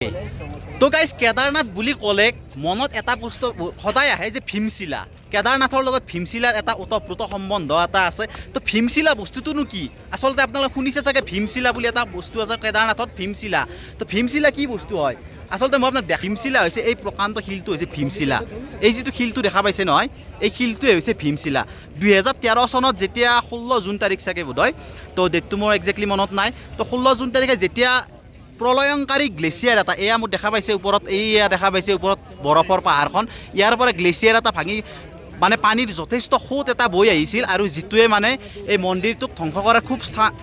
তো গাইজ কেদাৰনাথ বুলি ক'লে মনত এটা বস্তু সদায় আহে যে ভীমশিলা কেদাৰনাথৰ লগত ভীমশিলাৰ এটা ওতঃপ্ৰোত সম্বন্ধ এটা আছে তো ভীমশিলা বস্তুটোনো কি আচলতে আপোনালোকে শুনিছে চাগে ভীমশিলা বুলি এটা বস্তু আছে কেদাৰনাথত ভীমশিলা তো ভীমশিলা কি বস্তু হয় আচলতে মই আপোনাক ভীমশিলা হৈছে এই প্ৰকাণ্ড শিলটো হৈছে ভীমশিলা এই যিটো শিলটো দেখা পাইছে নহয় এই শিলটোৱে হৈছে ভীমশিলা 2013 চনত যেতিয়া 16 জুন তাৰিখ চাগে বোধহয় তো ডেটটো মোৰ একজেক্টলি মনত নাই তো 16 জুন তাৰিখে যেতিয়া প্ৰলয়ংকাৰী গ্লেচিয়াৰ এটা এয়া মোক দেখা পাইছে ওপৰত এইয়া দেখা পাইছে ওপৰত বৰফৰ পাহাৰখন ইয়াৰ পৰা গ্লেচিয়াৰ এটা ভাঙি মানে পানীৰ যথেষ্ট সোঁত এটা বৈ আহিছিল আৰু যিটোৱে মানে এই মন্দিৰটোক ধ্বংস কৰাৰ খুব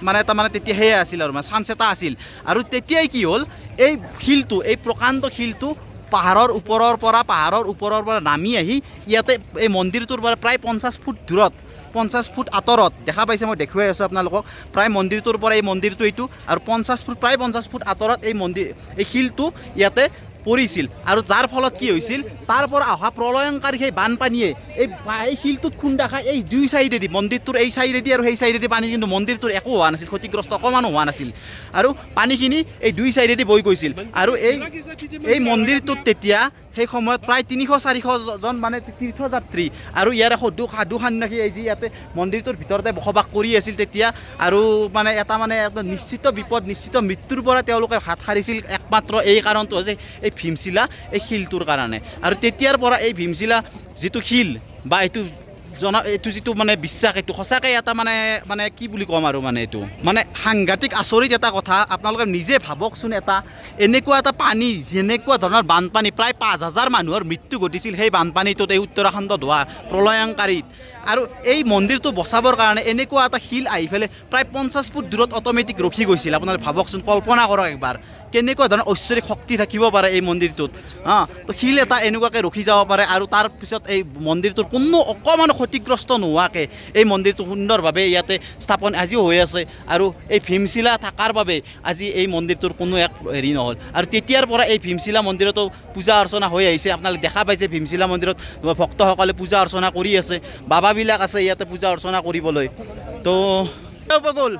মানে এটা মানে তেতিয়া সেয়া আছিল আৰু মানে চান্স এটা আছিল আৰু তেতিয়াই কি হ'ল এই শিলটো এই প্ৰকাণ্ড শিলটো পাহাৰৰ ওপৰৰ পৰা নামি আহি ইয়াতে এই মন্দিৰটোৰ পৰা প্ৰায় 50 ফুট দূৰত 50 ফুট আঁতৰত দেখা পাইছে মই দেখুৱাই আছোঁ আপোনালোকক প্ৰায় মন্দিৰটোৰ পৰা এই মন্দিৰটো এইটো আৰু 50 ফুট প্ৰায় 50 ফুট আঁতৰত এই শিলটো ইয়াতে পৰিছিল আৰু যাৰ ফলত কি হৈছিল তাৰ পৰা অহা প্ৰলয়ংকাৰী সেই বানপানীয়ে এই শিলটোত খুন্দা খাই এই দুই চাইডেদি মন্দিৰটোৰ এই চাইডেদি আৰু সেই চাইডেদি পানী কিন্তু মন্দিৰটোৰ একো হোৱা নাছিল ক্ষতিগ্ৰস্ত অকণমানো হোৱা নাছিল আৰু পানীখিনি এই দুই চাইডেদি বৈ গৈছিল আৰু এই মন্দিৰটোত তেতিয়া সেই সময়ত প্ৰায় 300-400 জন মানে তীৰ্থযাত্ৰী আৰু ইয়াৰে সাধু সন্যাসী এই যি ইয়াতে মন্দিৰটোৰ ভিতৰতে বসবাস কৰি আছিল তেতিয়া আৰু মানে এটা নিশ্চিত বিপদ নিশ্চিত মৃত্যুৰ পৰা তেওঁলোকে হাত সাৰিছিল একমাত্ৰ এই কাৰণটো হৈছে এই ভীমশিলা এই শিলটোৰ কাৰণে আৰু তেতিয়াৰ পৰা এই ভীমশিলা যিটো শিল বা এইটো যিটো মানে বিশ্বাস এইটো সঁচাকৈ এটা মানে কি বুলি ক'ম আৰু মানে এইটো মানে সাংঘাতিক আচৰিত এটা কথা আপোনালোকে নিজে ভাবকচোন এটা এনেকুৱা এটা পানী যেনেকুৱা ধৰণৰ বানপানী প্ৰায় 5000 মানুহৰ মৃত্যু ঘটিছিল সেই বানপানীটোত এই উত্তৰাখণ্ডত হোৱা প্ৰলয়ংকাৰীত আৰু এই মন্দিৰটো বচাবৰ কাৰণে এনেকুৱা এটা শিল আহি পেলাই প্ৰায় 50 ফুট দূৰত অট'মেটিক ৰখি গৈছিল আপোনালোকে ভাবকচোন কল্পনা কৰক একবাৰ কেনেকুৱা ধৰণৰ ঐশ্বৰিক শক্তি থাকিব পাৰে এই মন্দিৰটোত তো শিল এটা এনেকুৱাকৈ ৰখি যাব পাৰে আৰু তাৰপিছত এই মন্দিৰটোৰ কোনো অকণমান ক্ষতিগ্ৰস্ত নোহোৱাকৈ এই মন্দিৰটো সুন্দৰভাৱে ইয়াতে স্থাপন আজিও হৈ আছে আৰু এই ভীমশিলা থকাৰ বাবে আজি এই মন্দিৰটোৰ কোনো এক হেৰি নহ'ল আৰু তেতিয়াৰ পৰা এই ভীমশিলা মন্দিৰতো পূজা অৰ্চনা হৈ আহিছে আপোনালোকে দেখা পাইছে ভীমশিলা মন্দিৰত ভক্তসকলে পূজা অৰ্চনা কৰি আছে বাবাবিলাক আছে ইয়াতে পূজা অৰ্চনা কৰিবলৈ তো গ'ল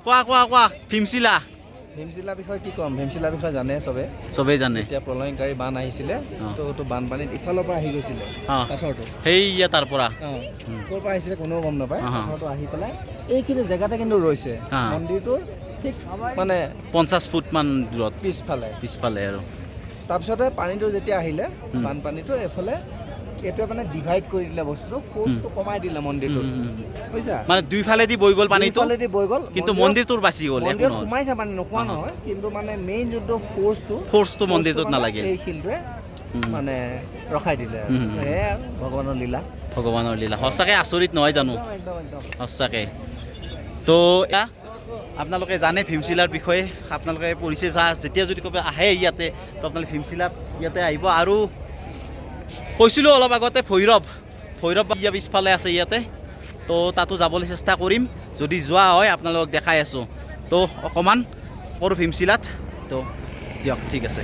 কোৱা ভীমশিলাৰ বিষয়ে কি ক'ম ভীমশিলাৰ বিষয়ে জানে চবেই জানে এতিয়া প্ৰলয়ংকাৰী বান আহিছিলে তো বানপানীত ইফালৰ পৰা আহি গৈছিলে সেইয়া তাৰ পৰা ক'ৰ পৰা আহিছিলে কোনেও গম নাপায় পাথৰটো আহি পেলাই এইখিনি জেগাতে কিন্তু ৰৈছে মন্দিৰটোৰ ঠিক মানে 50 ফুট মান দূৰত পিছফালে আৰু তাৰপিছতে পানীটো যেতিয়া আহিলে বানপানীটো এইফালে এতিয়া মানে ডিভাইড কৰি দিলে বস্তুটো ফোৰ্সটো কমাই দিলে মন্দিৰটো বুজিছা মানে দুইফালেদি বৈ গ'ল পানীটো কিন্তু মন্দিৰটোৰ বাচি গ'ল একো নহয় সোমাইছে পানী নোখোৱা নহয় কিন্তু মানে মেইন যোনটো ফোৰ্সটো মন্দিৰটোত নালাগিল এই শিলটোৱে মানে ৰখাই দিলে ভগৱানৰ লীলা সঁচাকৈ আচৰিত নহয় জানো সঁচাকৈ তো আপোনালোকে জানে ভীমশিলাৰ বিষয়ে আপোনালোকে পঢ়িছে যেতিয়া যদি ক'ৰবাত আহে ইয়াতে তো আপোনালোকে ভীমশিলাত ইয়াতে আহিব আৰু কৈছিলোঁ অলপ আগতে ভৈৰৱ ইয়াৰ পিছফালে আছে ইয়াতে তো তাতো যাবলৈ চেষ্টা কৰিম যদি যোৱা হয় আপোনালোকক দেখাই আছোঁ তো অকণমান কৰোঁ ভীমশিলাত তো দিয়ক ঠিক আছে